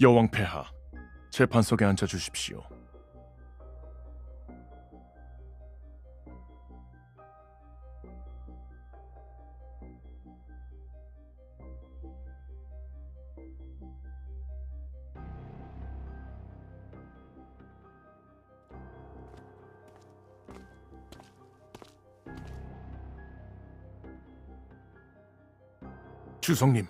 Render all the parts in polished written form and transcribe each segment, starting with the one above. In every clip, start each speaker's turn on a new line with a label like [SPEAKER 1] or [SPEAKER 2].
[SPEAKER 1] 여왕 폐하, 재판석에 앉아 주십시오. 주성님,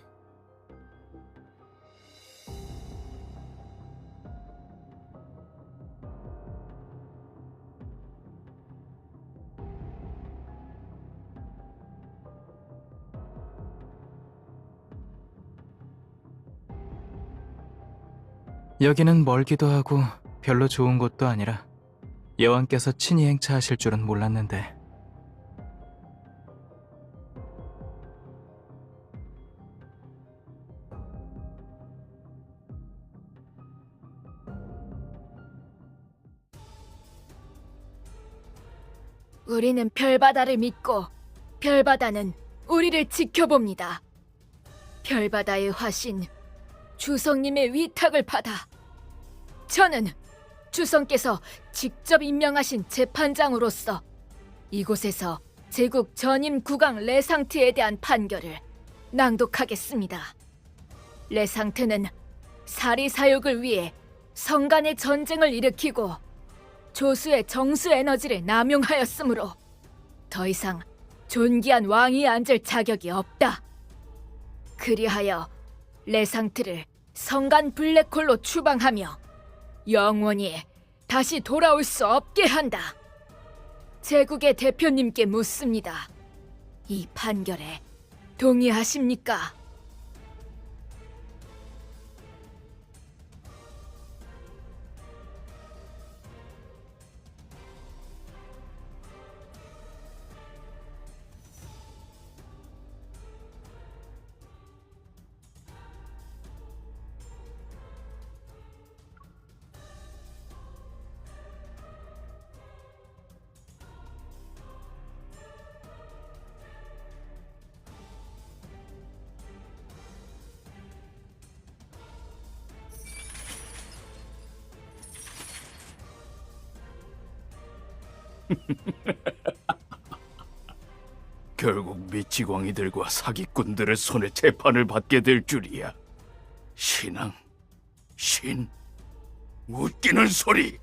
[SPEAKER 2] 여기는 멀기도 하고 별로 좋은 곳도 아니라 여왕께서 친히 행차하실 줄은 몰랐는데.
[SPEAKER 3] 우리는 별바다를 믿고 별바다는 우리를 지켜봅니다. 별바다의 화신 주성님의 위탁을 받아 저는 주성께서 직접 임명하신 재판장으로서 이곳에서 제국 전임 국왕 레상트에 대한 판결을 낭독하겠습니다. 레상트는 사리사욕을 위해 성간의 전쟁을 일으키고 조수의 정수 에너지를 남용하였으므로 더 이상 존귀한 왕위에 앉을 자격이 없다. 그리하여 레상트를 성간 블랙홀로 추방하며 영원히 다시 돌아올 수 없게 한다. 제국의 대표님께 묻습니다. 이 판결에 동의하십니까?
[SPEAKER 4] 결국 미치광이들과 사기꾼들의 손에 재판을 받게 될 줄이야. 신앙, 신, 웃기는 소리.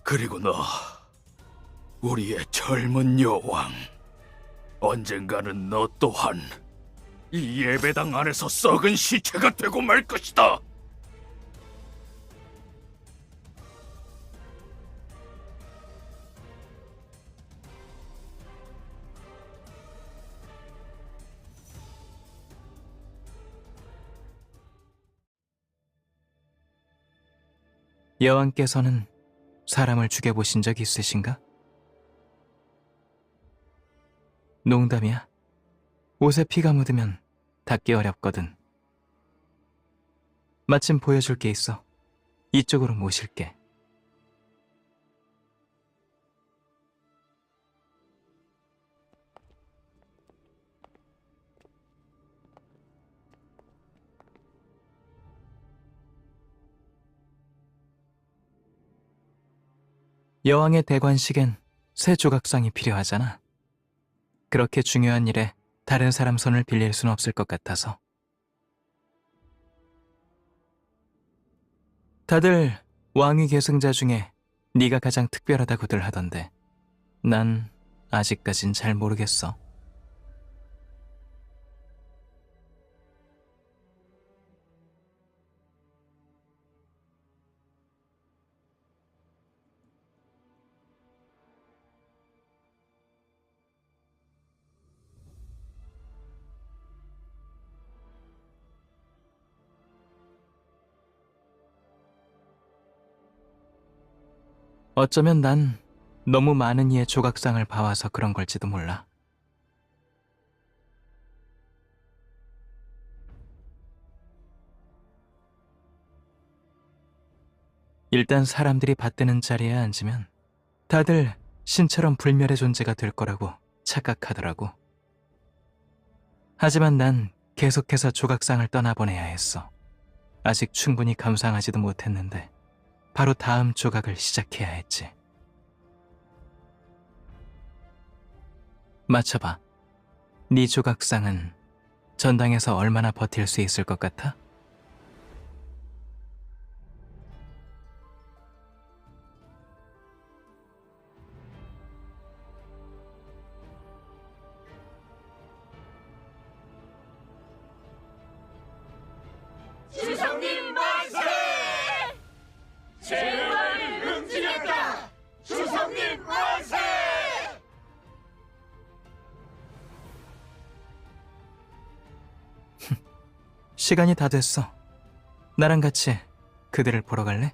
[SPEAKER 4] 그리고 너, 우리의 젊은 여왕. 언젠가는 너 또한 이 예배당 안에서 썩은 시체가 되고 말 것이다.
[SPEAKER 2] 여왕께서는 사람을 죽여보신 적 있으신가? 농담이야. 옷에 피가 묻으면 닦기 어렵거든. 마침 보여줄 게 있어. 이쪽으로 모실게. 여왕의 대관식엔 새 조각상이 필요하잖아. 그렇게 중요한 일에 다른 사람 손을 빌릴 순 없을 것 같아서. 다들 왕위 계승자 중에 네가 가장 특별하다고들 하던데 난 아직까진 잘 모르겠어. 어쩌면 난 너무 많은 이의 조각상을 봐와서 그런 걸지도 몰라. 일단 사람들이 받드는 자리에 앉으면 다들 신처럼 불멸의 존재가 될 거라고 착각하더라고. 하지만 난 계속해서 조각상을 떠나보내야 했어. 아직 충분히 감상하지도 못했는데 바로 다음 조각을 시작해야 했지. 맞춰봐. 네 조각상은 전당에서 얼마나 버틸 수 있을 것 같아?
[SPEAKER 5] 주성님 만세! 제왕을 응징했다! 주성님 만세!
[SPEAKER 2] 시간이 다 됐어. 나랑 같이 그들을 보러 갈래?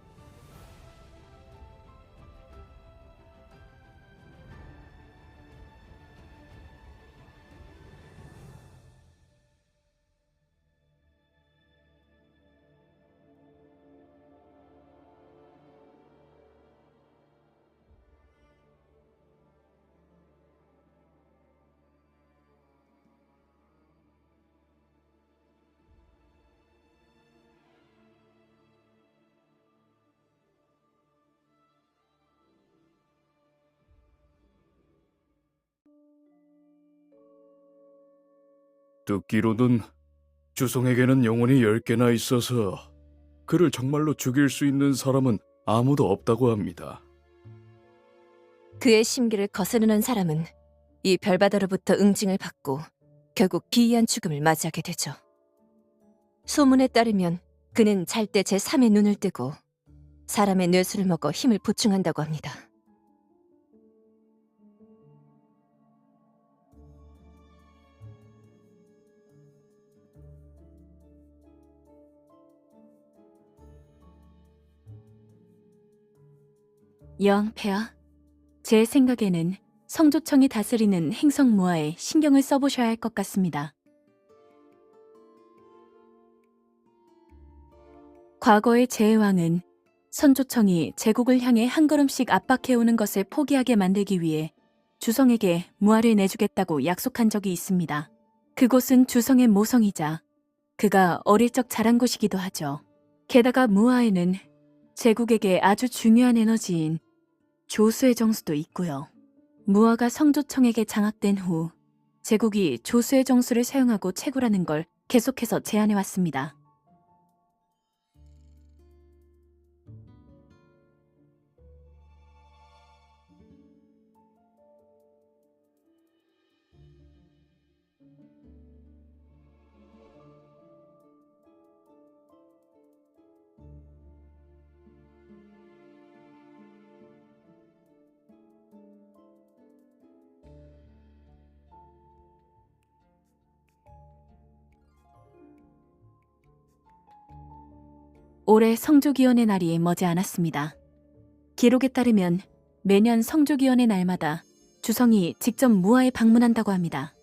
[SPEAKER 4] 듣기로는 주성에게는 영혼이 10개나 있어서 그를 정말로 죽일 수 있는 사람은 아무도 없다고 합니다.
[SPEAKER 6] 그의 심기를 거스르는 사람은 이 별바다로부터 응징을 받고 결국 기이한 죽음을 맞이하게 되죠. 소문에 따르면 그는 잘 때 제3의 눈을 뜨고 사람의 뇌수를 먹어 힘을 보충한다고 합니다.
[SPEAKER 7] 여왕폐하, 제 생각에는 성조청이 다스리는 행성 무아에 신경을 써보셔야 할 것 같습니다. 과거의 제왕은 선조청이 제국을 향해 한 걸음씩 압박해오는 것을 포기하게 만들기 위해 주성에게 무아를 내주겠다고 약속한 적이 있습니다. 그곳은 주성의 모성이자 그가 어릴 적 자란 곳이기도 하죠. 게다가 무아에는 제국에게 아주 중요한 에너지인 조수의 정수도 있고요. 무아가 성조청에게 장악된 후 제국이 조수의 정수를 사용하고 채굴하는 걸 계속해서 제안해왔습니다. 올해 성조기원의 날이 머지않았습니다. 기록에 따르면 매년 성조기원의 날마다 주성이 직접 무아에 방문한다고 합니다.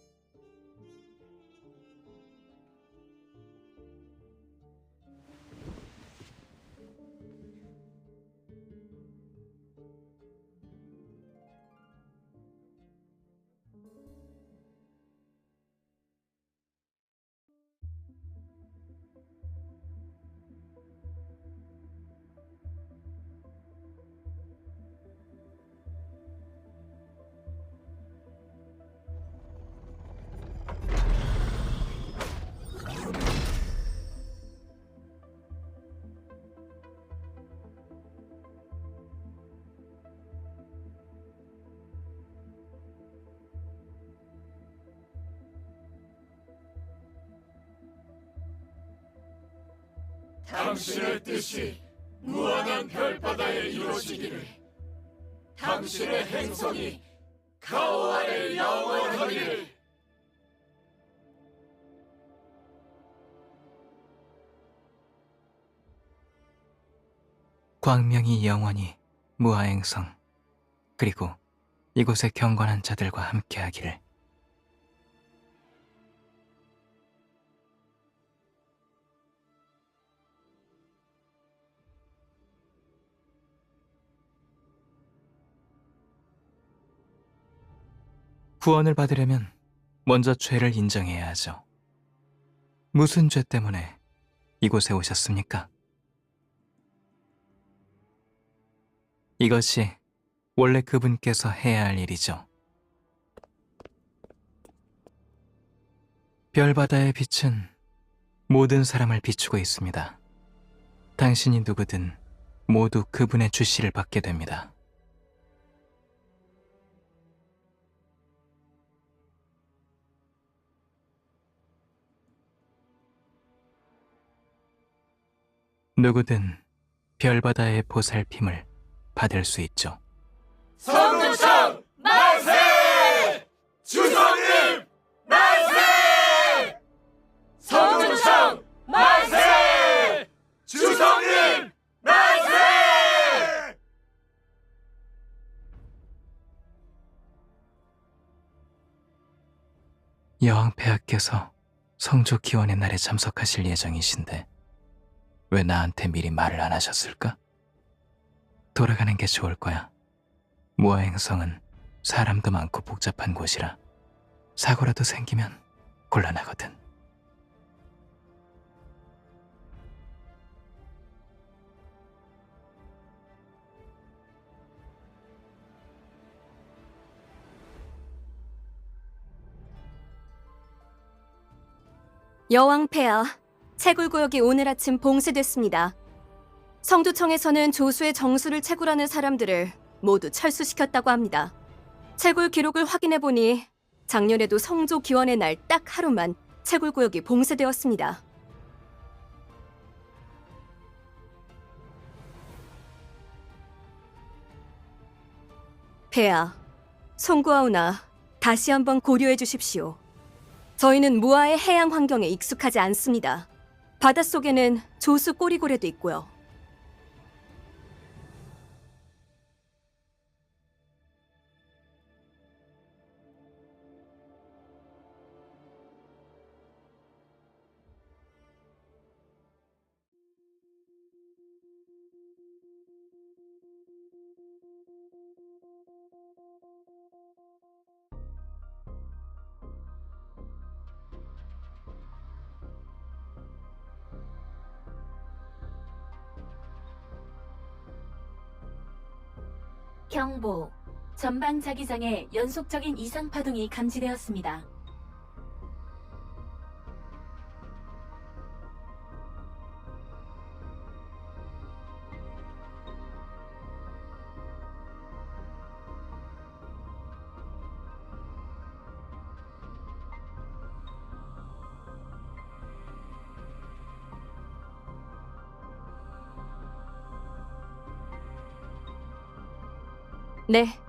[SPEAKER 5] 당신의 뜻이 무한한 별바다에 이루어지기를. 당신의 행성이 가오 아래 영원하기를.
[SPEAKER 2] 광명이 영원히 무아행성 그리고 이곳의 경건한 자들과 함께하기를. 구원을 받으려면 먼저 죄를 인정해야 하죠. 무슨 죄 때문에 이곳에 오셨습니까? 이것이 원래 그분께서 해야 할 일이죠. 별바다의 빛은 모든 사람을 비추고 있습니다. 당신이 누구든 모두 그분의 주시를 받게 됩니다. 누구든 별바다의 보살핌을 받을 수 있죠.
[SPEAKER 5] 성도청 만세! 주성님 만세! 성도청 만세! 주성님 만세!
[SPEAKER 2] 여왕폐하께서 성조 기원의 날에 참석하실 예정이신데 왜 나한테 미리 말을 안 하셨을까? 돌아가는 게 좋을 거야. 무아행성은 사람도 많고 복잡한 곳이라 사고라도 생기면 곤란하거든.
[SPEAKER 8] 여왕폐하, 채굴구역이 오늘 아침 봉쇄됐습니다. 성두청에서는 조수의 정수를 채굴하는 사람들을 모두 철수시켰다고 합니다. 채굴 기록을 확인해보니 작년에도 성조 기원의 날 딱 하루만 채굴구역이 봉쇄되었습니다. 폐하, 송구하오나 다시 한번 고려해 주십시오. 저희는 무아의 해양 환경에 익숙하지 않습니다. 바닷속에는 조수 꼬리고래도 있고요.
[SPEAKER 7] 경보. 전방 자기장에 연속적인 이상 파동이 감지되었습니다.
[SPEAKER 8] 네.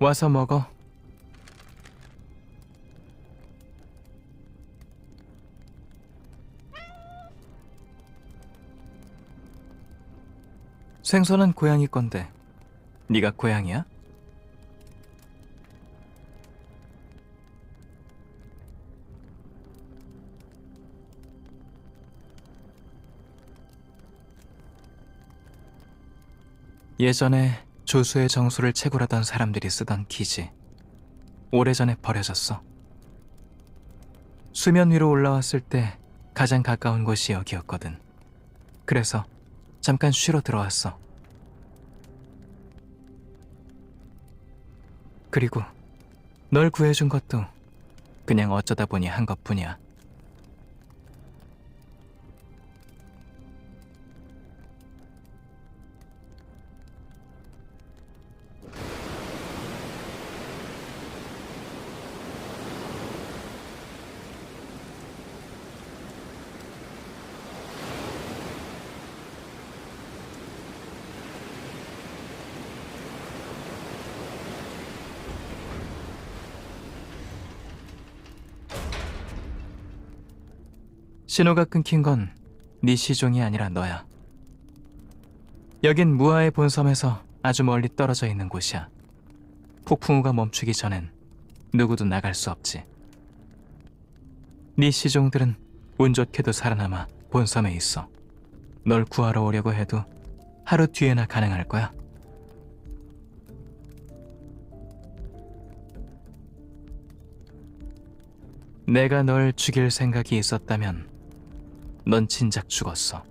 [SPEAKER 2] 와서 먹어. 생선은 고양이 건데 네가 고양이야? 예전에 조수의 정수를 채굴하던 사람들이 쓰던 기지. 오래전에 버려졌어. 수면 위로 올라왔을 때 가장 가까운 곳이 여기였거든. 그래서 잠깐 쉬러 들어왔어. 그리고 널 구해준 것도 그냥 어쩌다 보니 한 것뿐이야. 신호가 끊긴 건 네 시종이 아니라 너야. 여긴 무아의 본섬에서 아주 멀리 떨어져 있는 곳이야. 폭풍우가 멈추기 전엔 누구도 나갈 수 없지. 네 시종들은 운 좋게도 살아남아 본섬에 있어. 널 구하러 오려고 해도 하루 뒤에나 가능할 거야. 내가 널 죽일 생각이 있었다면 넌 진작 죽었어.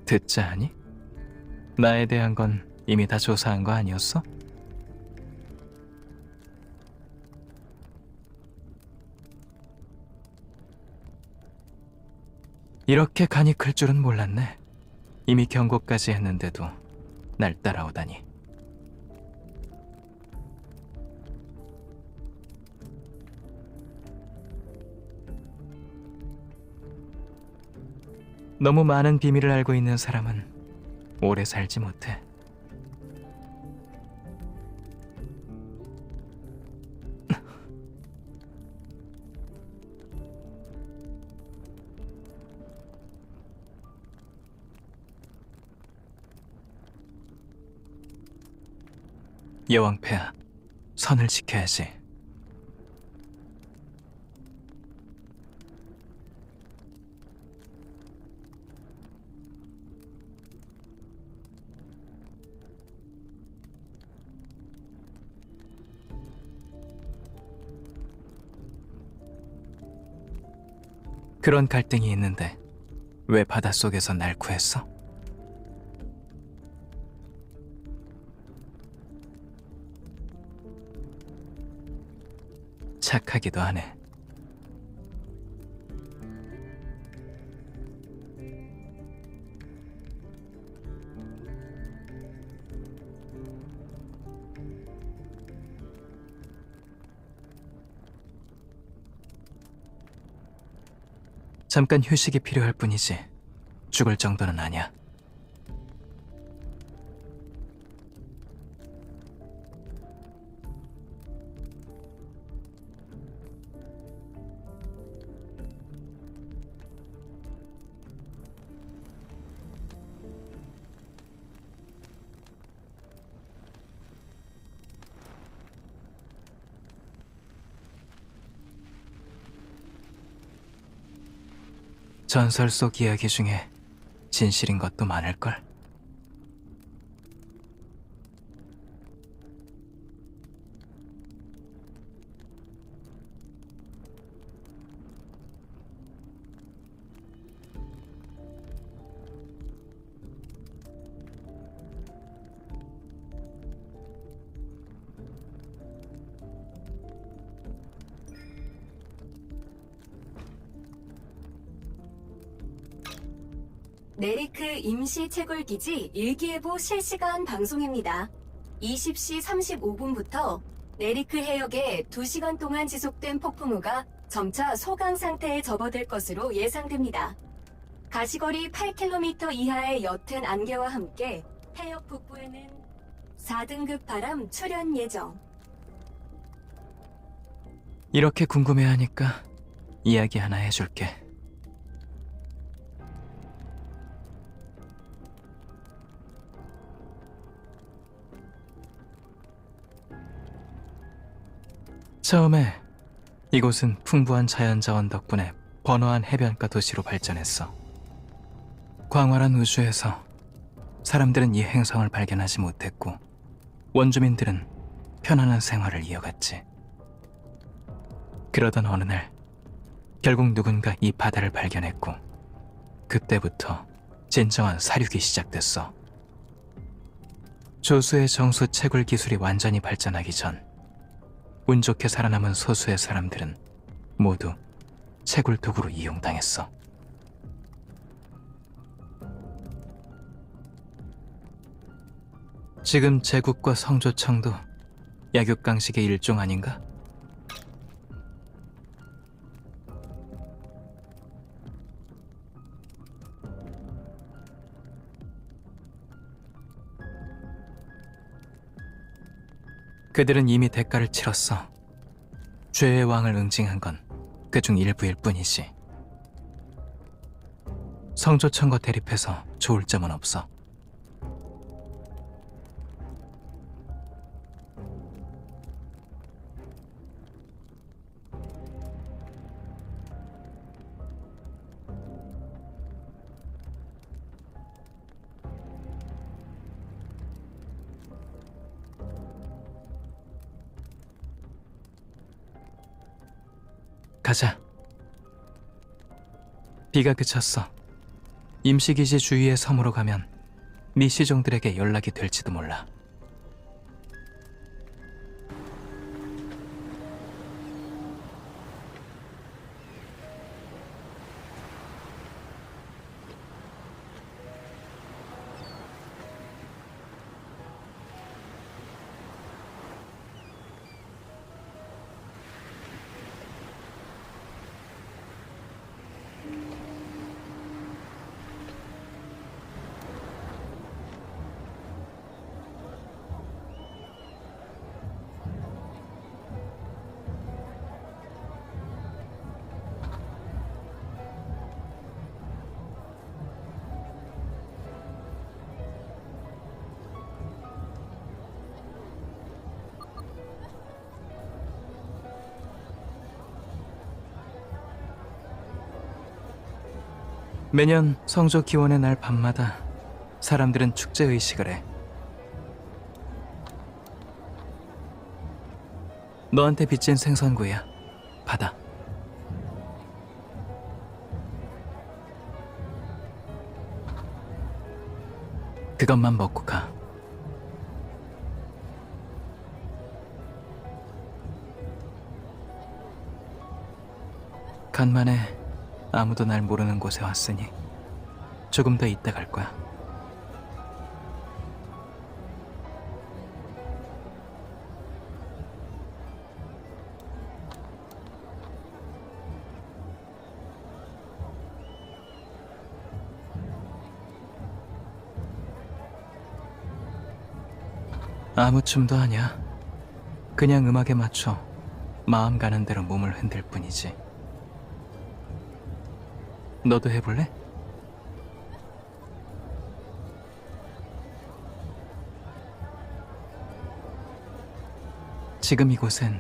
[SPEAKER 2] 듣자 하니? 나에 대한 건 이미 다 조사한 거 아니었어? 이렇게 간이 클 줄은 몰랐네. 이미 경고까지 했는데도 날 따라오다니. 너무 많은 비밀을 알고 있는 사람은 오래 살지 못해. 여왕폐하, 선을 지켜야지. 그런 갈등이 있는데 왜 바닷속에서 날 구했어? 착하기도 하네. 잠깐 휴식이 필요할 뿐이지 죽을 정도는 아니야. 전설 속 이야기 중에 진실인 것도 많을걸?
[SPEAKER 8] 네리크 임시 채굴기지 일기예보 실시간 방송입니다. 20시 35분부터 네리크 해역에 2시간 동안 지속된 폭풍우가 점차 소강 상태에 접어들 것으로 예상됩니다. 가시거리 8km 이하의 옅은 안개와 함께 해역 북부에는 4등급 바람 출현 예정.
[SPEAKER 2] 이렇게 궁금해하니까 이야기 하나 해줄게. 처음에 이곳은 풍부한 자연자원 덕분에 번화한 해변가 도시로 발전했어. 광활한 우주에서 사람들은 이 행성을 발견하지 못했고 원주민들은 편안한 생활을 이어갔지. 그러던 어느 날 결국 누군가 이 바다를 발견했고 그때부터 진정한 사륙이 시작됐어. 조수의 정수 채굴 기술이 완전히 발전하기 전 운 좋게 살아남은 소수의 사람들은 모두 채굴 도구로 이용당했어. 지금 제국과 성조청도 약육강식의 일종 아닌가? 그들은 이미 대가를 치렀어. 죄의 왕을 응징한 건 그중 일부일 뿐이지. 성조청과 대립해서 좋을 점은 없어. 가자. 비가 그쳤어. 임시기지 주위의 섬으로 가면 네 시종들에게 연락이 될지도 몰라. 매년 성조 기원의 날 밤마다 사람들은 축제 의식을 해. 너한테 빚진 생선구이야. 받아. 그것만 먹고 가. 간만에 아무도 날 모르는 곳에 왔으니 조금 더 있다 갈 거야. 아무 춤도 아니야. 그냥 음악에 맞춰 마음 가는 대로 몸을 흔들 뿐이지. 너도 해볼래? 지금 이곳엔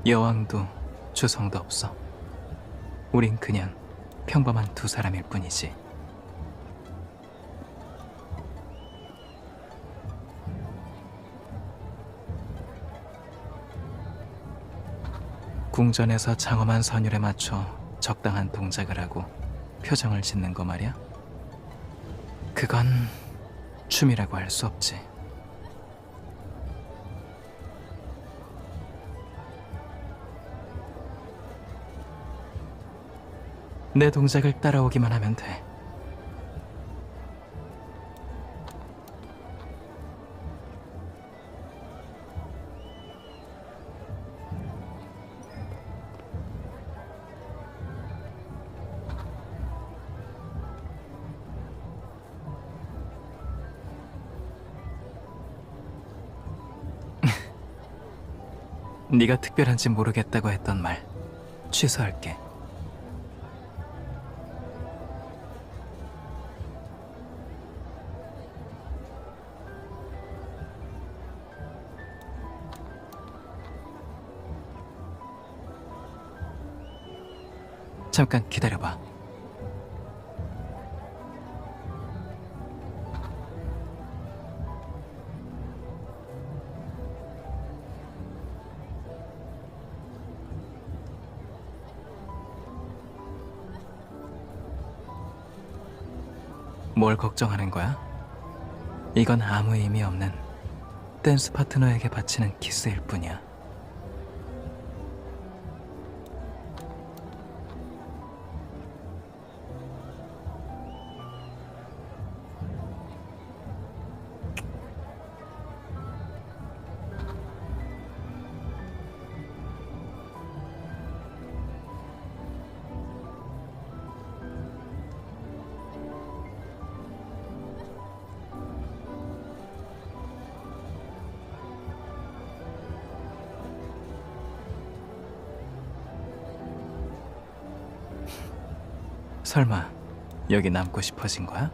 [SPEAKER 2] 여왕도 주성도 없어. 우린 그냥 평범한 두 사람일 뿐이지. 궁전에서 장엄한 선율에 맞춰 적당한 동작을 하고 표정을 짓는 거 말이야? 그건 춤이라고 할 수 없지. 내 동작을 따라오기만 하면 돼. 네가 특별한지 모르겠다고 했던 말 취소할게. 잠깐 기다려봐. 뭘 걱정하는 거야? 이건 아무 의미 없는 댄스 파트너에게 바치는 키스일 뿐이야. 설마 여기 남고 싶어진 거야?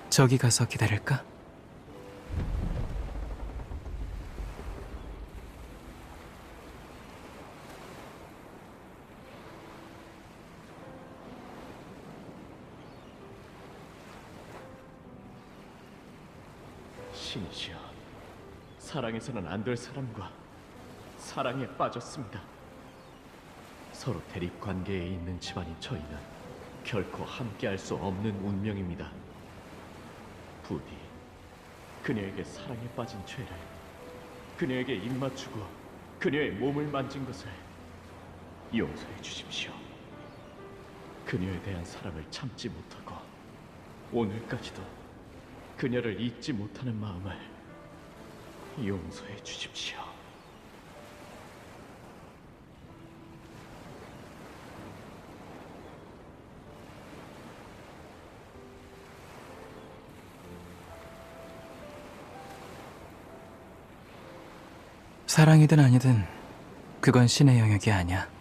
[SPEAKER 2] 저기 가서 기다릴까?
[SPEAKER 5] 신이시여, 사랑해서는 안 될 사람과 사랑에 빠졌습니다. 서로 대립 관계에 있는 집안인 저희는 결코 함께할 수 없는 운명입니다. 부디 그녀에게 사랑에 빠진 죄를, 그녀에게 입맞추고 그녀의 몸을 만진 것을 용서해 주십시오. 그녀에 대한 사랑을 참지 못하고 오늘까지도 그녀를 잊지 못하는 마음을 용서해 주십시오.
[SPEAKER 2] 사랑이든 아니든 그건 신의 영역이 아니야.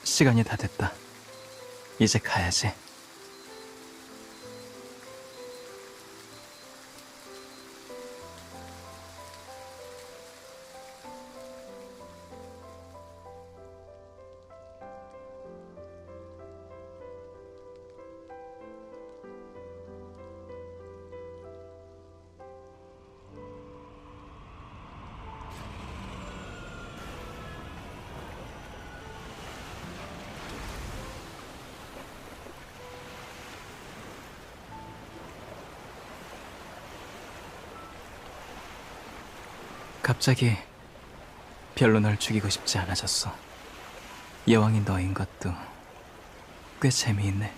[SPEAKER 2] 시간이 다 됐다. 이제 가야지. 갑자기 별로 널 죽이고 싶지 않아졌어. 여왕이 너인 것도 꽤 재미있네.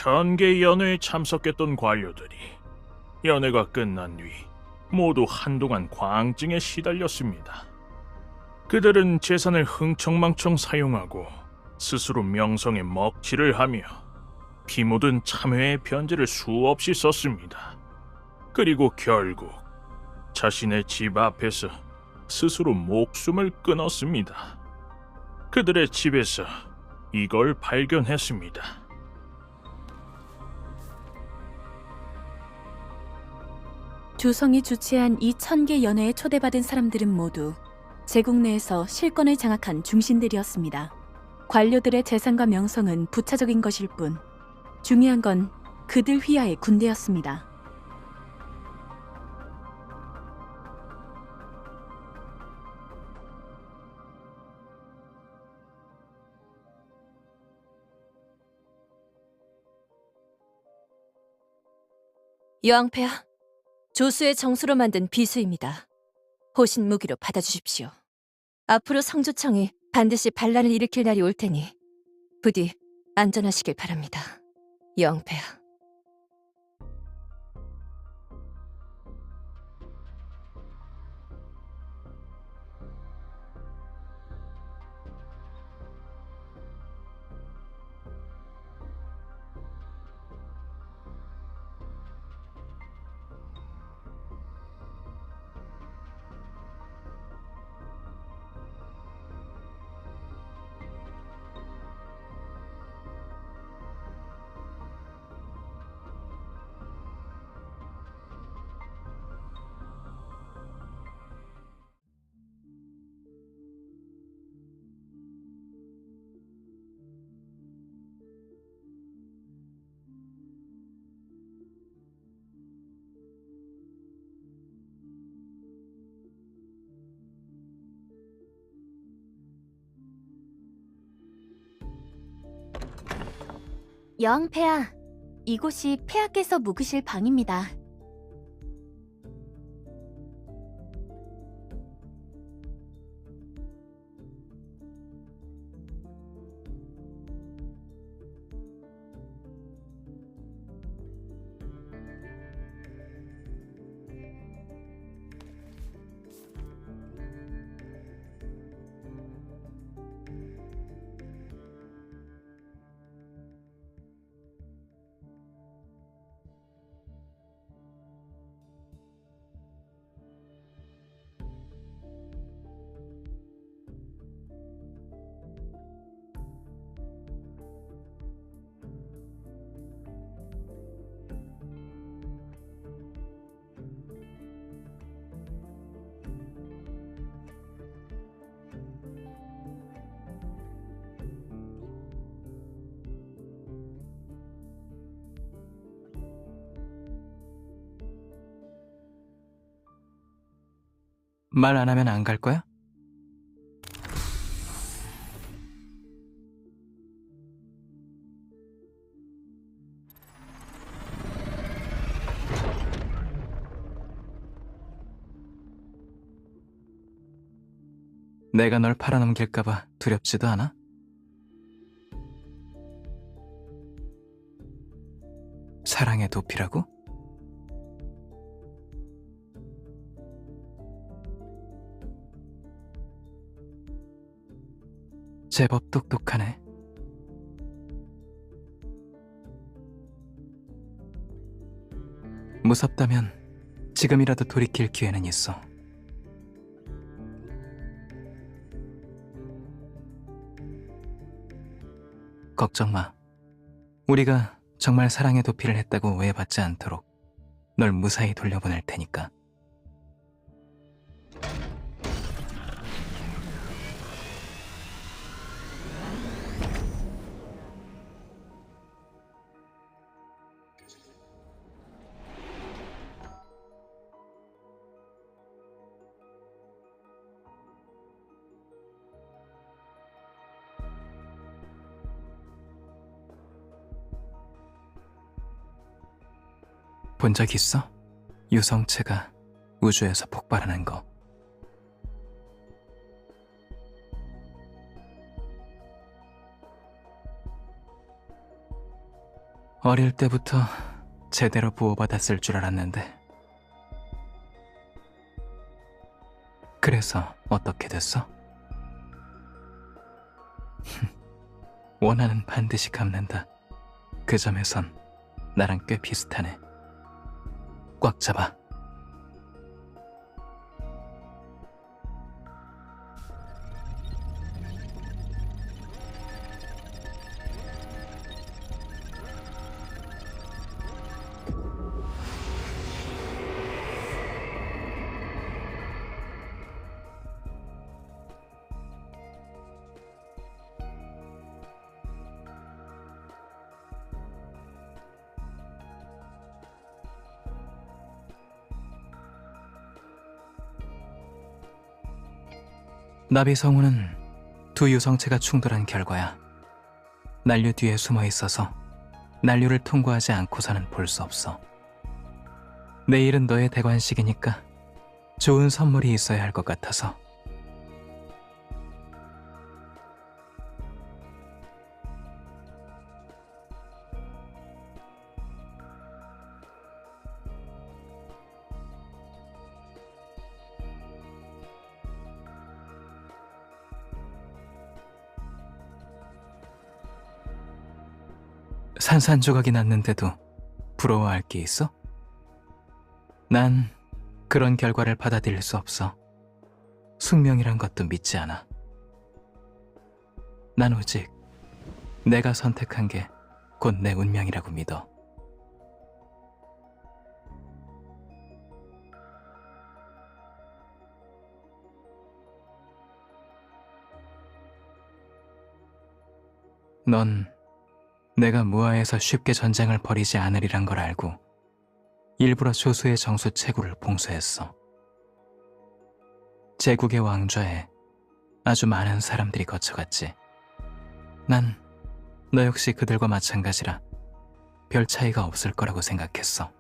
[SPEAKER 1] 1000개 연회에 참석했던 관료들이 연회가 끝난 뒤 모두 한동안 광증에 시달렸습니다. 그들은 재산을 흥청망청 사용하고 스스로 명성에 먹칠을 하며 피 묻은 참회의 편지를 수없이 썼습니다. 그리고 결국 자신의 집 앞에서 스스로 목숨을 끊었습니다. 그들의 집에서 이걸 발견했습니다.
[SPEAKER 7] 주성이 주최한 이 1000개 연회에 초대받은 사람들은 모두 제국 내에서 실권을 장악한 중신들이었습니다. 관료들의 재산과 명성은 부차적인 것일 뿐 중요한 건 그들 휘하의 군대였습니다.
[SPEAKER 6] 여왕폐하, 조수의 정수로 만든 비수입니다. 호신 무기로 받아주십시오. 앞으로 성조청이 반드시 반란을 일으킬 날이 올 테니 부디 안전하시길 바랍니다. 여왕폐하.
[SPEAKER 7] 여왕폐하, 이곳이 폐하께서 묵으실 방입니다.
[SPEAKER 2] 말 안 하면 안 갈 거야? 내가 널 팔아넘길까봐 두렵지도 않아? 사랑의 도피라고? 제법 똑똑하네. 무섭다면 지금이라도 돌이킬 기회는 있어. 걱정 마. 우리가 정말 사랑의 도피를 했다고 오해받지 않도록 널 무사히 돌려보낼 테니까. 본 적 있어? 유성체가 우주에서 폭발하는 거. 어릴 때부터 제대로 보호받았을 줄 알았는데. 그래서 어떻게 됐어? 원한은 반드시 갚는다. 그 점에선 나랑 꽤 비슷하네. 꽉 잡아. 나비 성우는 두 유성체가 충돌한 결과야. 난류 뒤에 숨어 있어서 난류를 통과하지 않고서는 볼 수 없어. 내일은 너의 대관식이니까 좋은 선물이 있어야 할 것 같아서. 산산조각이 났는데도 부러워할 게 있어? 난 그런 결과를 받아들일 수 없어. 숙명이란 것도 믿지 않아. 난 오직 내가 선택한 게 곧 내 운명이라고 믿어. 넌 내가 무아에서 쉽게 전쟁을 벌이지 않으리란 걸 알고 일부러 조수의 정수 채굴을 봉쇄했어. 제국의 왕좌에 아주 많은 사람들이 거쳐갔지. 난 너 역시 그들과 마찬가지라 별 차이가 없을 거라고 생각했어.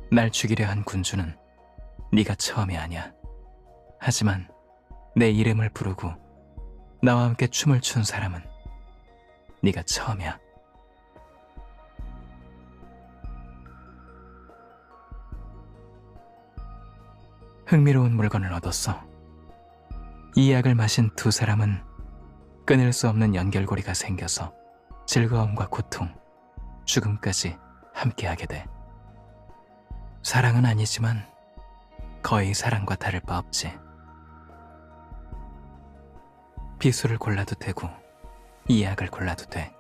[SPEAKER 2] 날 죽이려 한 군주는 네가 처음이 아니야. 하지만 내 이름을 부르고 나와 함께 춤을 춘 사람은 네가 처음이야. 흥미로운 물건을 얻었어. 이 약을 마신 두 사람은 끊을 수 없는 연결고리가 생겨서 즐거움과 고통, 죽음까지 함께하게 돼. 사랑은 아니지만 거의 사랑과 다를 바 없지. 비수를 골라도 되고 이 약을 골라도 돼.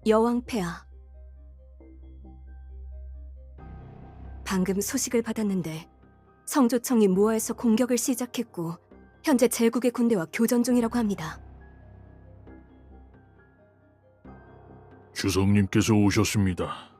[SPEAKER 8] 여왕폐하, 방금 소식을 받았는데 성조청이 무아에서 공격을 시작했고 현재 제국의 군대와 교전 중이라고 합니다.
[SPEAKER 1] 주성님께서 오셨습니다.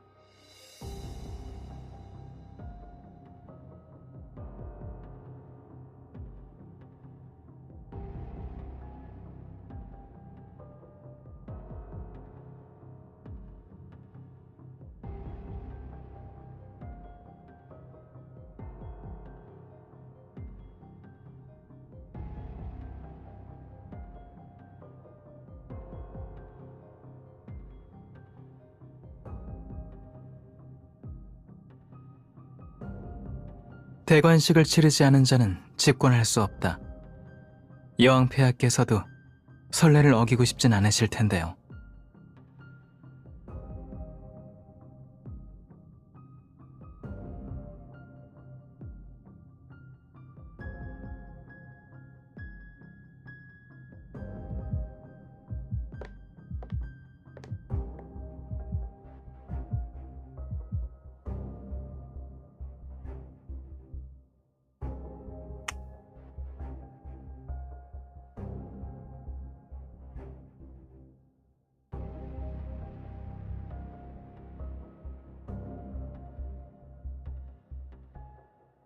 [SPEAKER 2] 대관식을 치르지 않은 자는 집권할 수 없다. 여왕 폐하께서도 선례를 어기고 싶진 않으실 텐데요.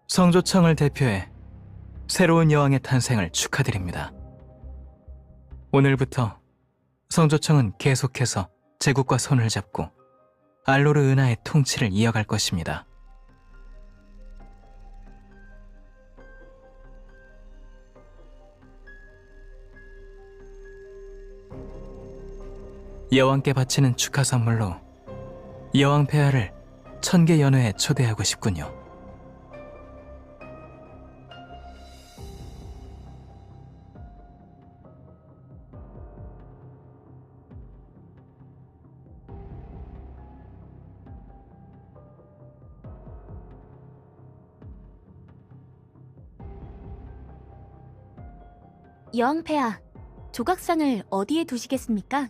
[SPEAKER 2] 성조청을 대표해 새로운 여왕의 탄생을 축하드립니다. 오늘부터 성조청은 계속해서 제국과 손을 잡고 알로르 은하의 통치를 이어갈 것입니다. 여왕께 바치는 축하 선물로 여왕 폐하를 천개 연회에 초대하고 싶군요.
[SPEAKER 7] 여왕 폐하, 조각상을 어디에 두시겠습니까?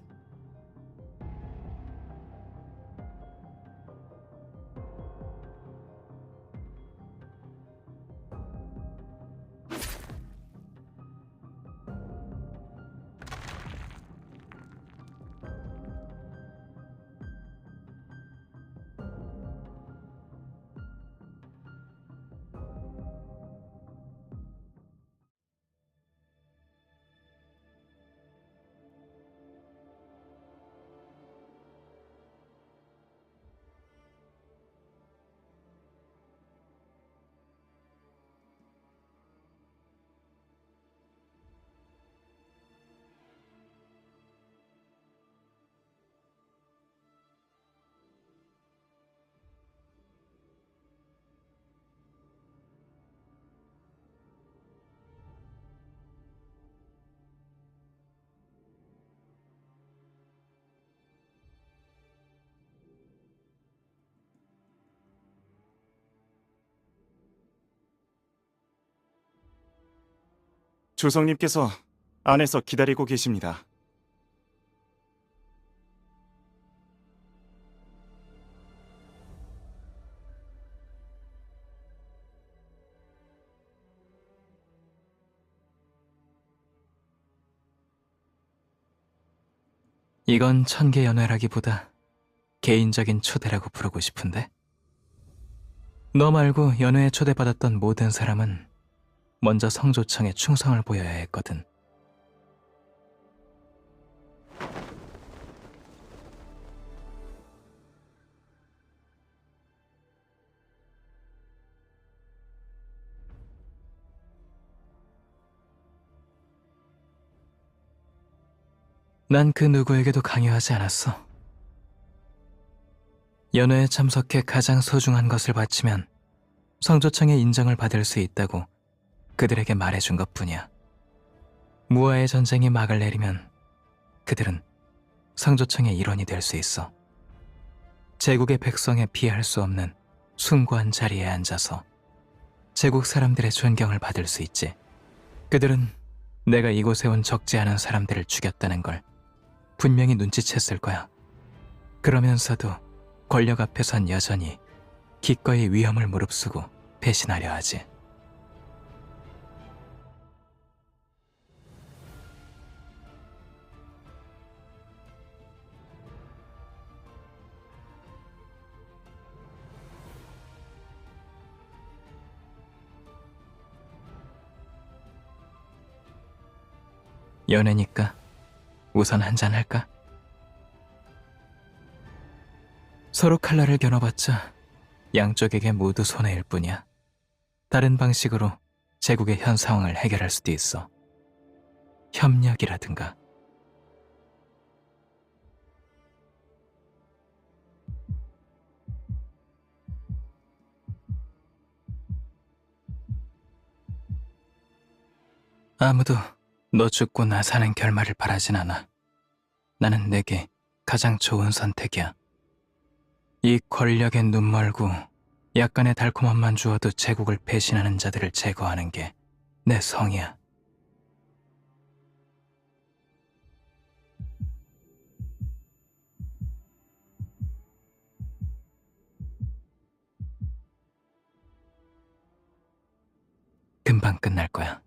[SPEAKER 9] 조성님께서 안에서 기다리고 계십니다.
[SPEAKER 2] 이건 천개 연회라기보다 개인적인 초대라고 부르고 싶은데? 너 말고 연회에 초대받았던 모든 사람은 먼저 성조청에 충성을 보여야 했거든. 난 그 누구에게도 강요하지 않았어. 연회에 참석해 가장 소중한 것을 바치면 성조청의 인정을 받을 수 있다고 그들에게 말해준 것뿐이야. 무아의 전쟁이 막을 내리면 그들은 성조청의 일원이 될 수 있어. 제국의 백성에 비할 수 없는 숭고한 자리에 앉아서 제국 사람들의 존경을 받을 수 있지. 그들은 내가 이곳에 온 적지 않은 사람들을 죽였다는 걸 분명히 눈치챘을 거야. 그러면서도 권력 앞에선 여전히 기꺼이 위험을 무릅쓰고 배신하려 하지. 연애니까 우선 한잔 할까? 서로 칼날을 겨눠봤자 양쪽에게 모두 손해일 뿐이야. 다른 방식으로 제국의 현 상황을 해결할 수도 있어. 협력이라든가. 아무도 너 죽고 나 사는 결말을 바라진 않아. 나는 내게 가장 좋은 선택이야. 이 권력에 눈 멀고 약간의 달콤함만 주어도 제국을 배신하는 자들을 제거하는 게 내 성이야. 금방 끝날 거야.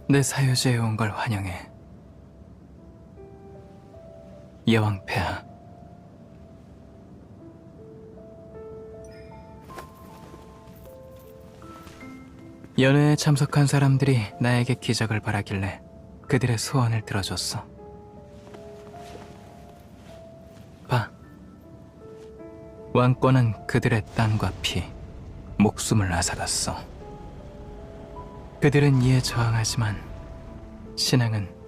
[SPEAKER 2] 내 사유지에 온 걸 환영해. 여왕 폐하. 연회에 참석한 사람들이 나에게 기적을 바라길래 그들의 소원을 들어줬어. 봐. 왕권은 그들의 땀과 피, 목숨을 앗아갔어. 그들은 이에 저항하지만 신앙은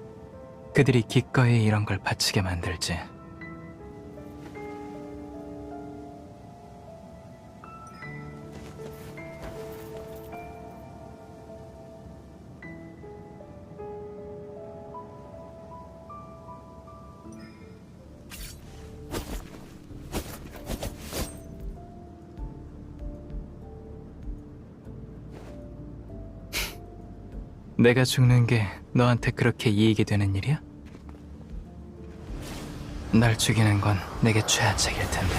[SPEAKER 2] 그들이 기꺼이 이런 걸 바치게 만들지. 내가 죽는 게 너한테 그렇게 이익이 되는 일이야? 날 죽이는 건 내게 최하책일 텐데.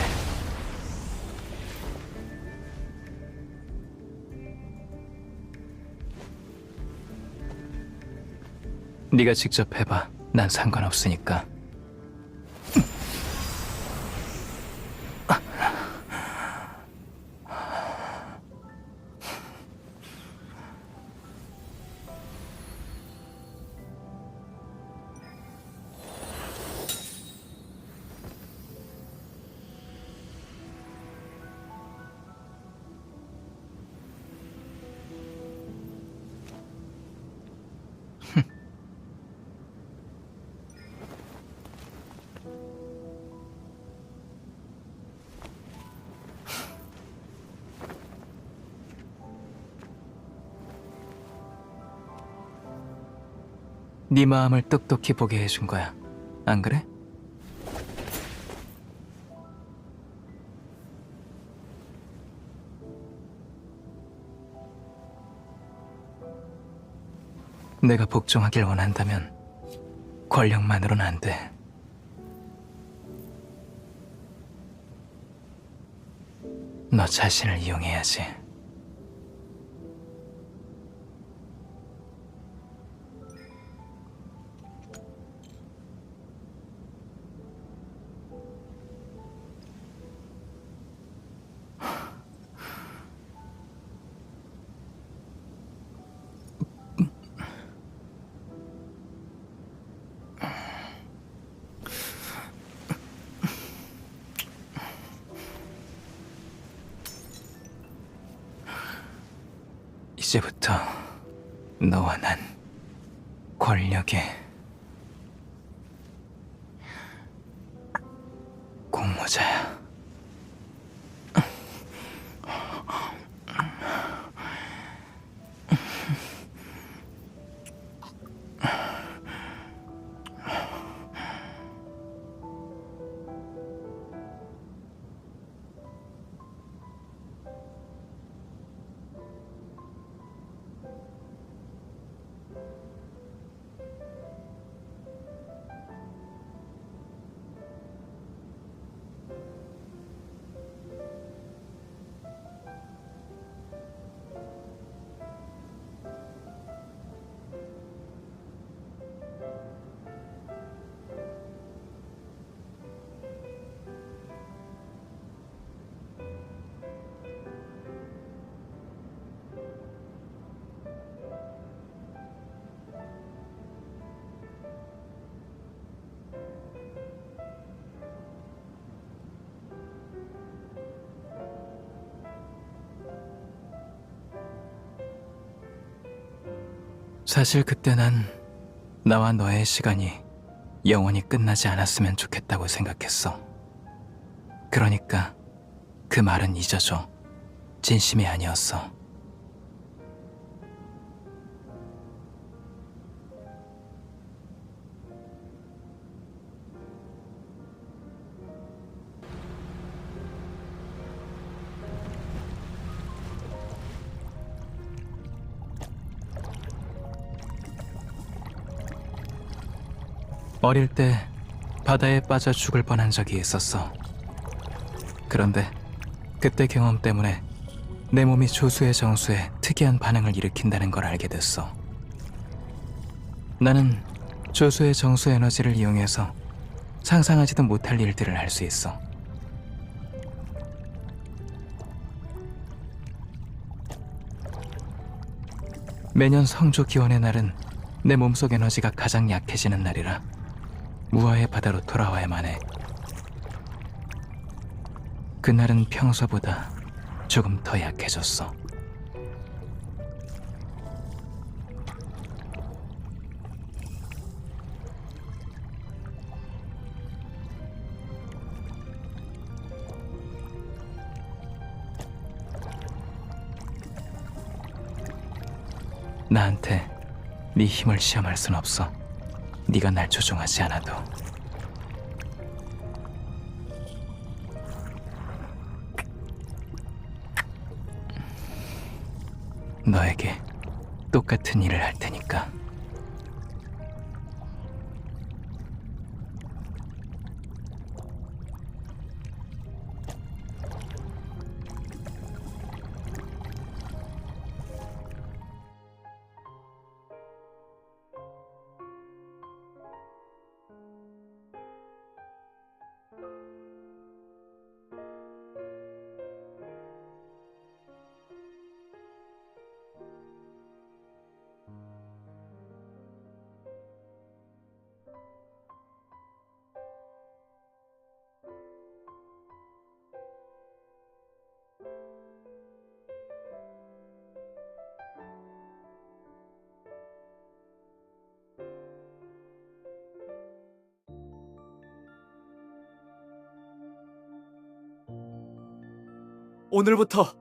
[SPEAKER 2] 네가 직접 해봐. 난 상관없으니까. 네 마음을 똑똑히 보게 해준 거야. 안 그래? 내가 복종하길 원한다면 권력만으로는 안 돼. 너 자신을 이용해야지. 이제부터 너와 난 권력의 공모자야. 사실 그때 난 나와 너의 시간이 영원히 끝나지 않았으면 좋겠다고 생각했어. 그러니까 그 말은 잊어줘. 진심이 아니었어. 어릴 때 바다에 빠져 죽을 뻔한 적이 있었어. 그런데 그때 경험 때문에 내 몸이 조수의 정수에 특이한 반응을 일으킨다는 걸 알게 됐어. 나는 조수의 정수 에너지를 이용해서 상상하지도 못할 일들을 할 수 있어. 매년 성조 기원의 날은 내 몸속 에너지가 가장 약해지는 날이라 무아의 바다로 돌아와야만 해. 그날은 평소보다 조금 더 약해졌어. 나한테 네 힘을 시험할 순 없어. 네가 날 조종하지 않아도. 너에게 똑같은 일을 할 테니까.
[SPEAKER 4] 오늘부터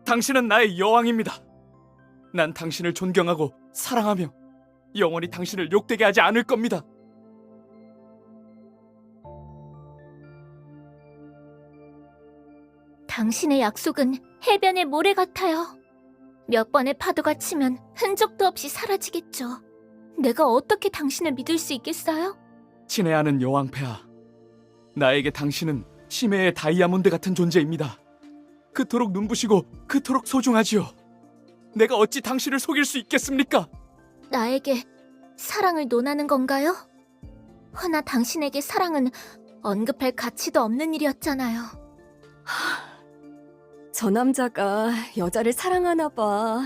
[SPEAKER 4] 당신은 나의 여왕입니다. 난 당신을 존경하고 사랑하며 영원히 당신을 욕되게 하지 않을 겁니다.
[SPEAKER 3] 당신의 약속은 해변의 모래 같아요. 몇 번의 파도가 치면 흔적도 없이 사라지겠죠. 내가 어떻게 당신을 믿을 수 있겠어요?
[SPEAKER 4] 친애하는 여왕폐하, 나에게 당신은 심해의 다이아몬드 같은 존재입니다. 그토록 눈부시고 그토록 소중하지요. 내가 어찌 당신을 속일 수 있겠습니까?
[SPEAKER 3] 나에게 사랑을 논하는 건가요? 허나 당신에게 사랑은 언급할 가치도 없는 일이었잖아요.
[SPEAKER 8] 저 남자가 여자를 사랑하나 봐.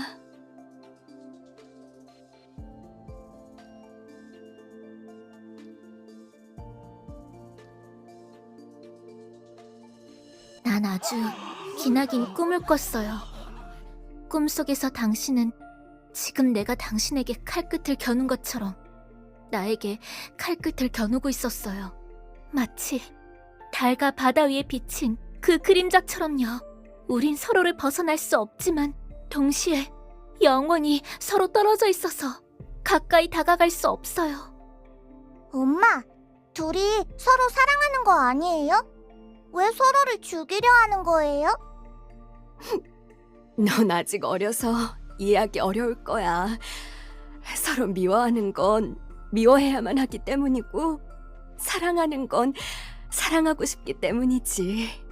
[SPEAKER 3] 난 아주 기나긴 꿈을 꿨어요. 꿈속에서 당신은 지금 내가 당신에게 칼끝을 겨눈 것처럼 나에게 칼끝을 겨누고 있었어요. 마치 달과 바다 위에 비친 그 그림자처럼요. 우린 서로를 벗어날 수 없지만 동시에 영원히 서로 떨어져 있어서 가까이 다가갈 수 없어요.
[SPEAKER 10] 엄마, 둘이 서로 사랑하는 거 아니에요? 왜 서로를 죽이려 하는 거예요?
[SPEAKER 8] 넌 아직 어려서 이해하기 어려울 거야. 서로 미워하는 건 미워해야만 하기 때문이고, 사랑하는 건 사랑하고 싶기 때문이지.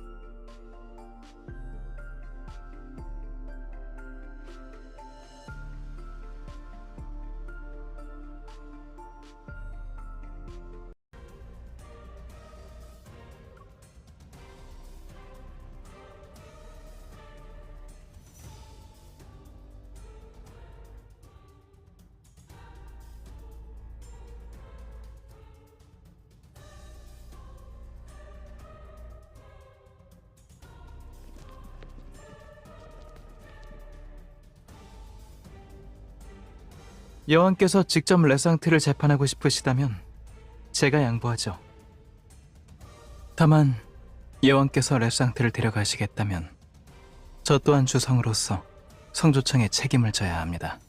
[SPEAKER 2] 여왕께서 직접 레상트를 재판하고 싶으시다면 제가 양보하죠. 다만 여왕께서 레상트를 데려가시겠다면 저 또한 주성으로서 성조청에 책임을 져야 합니다.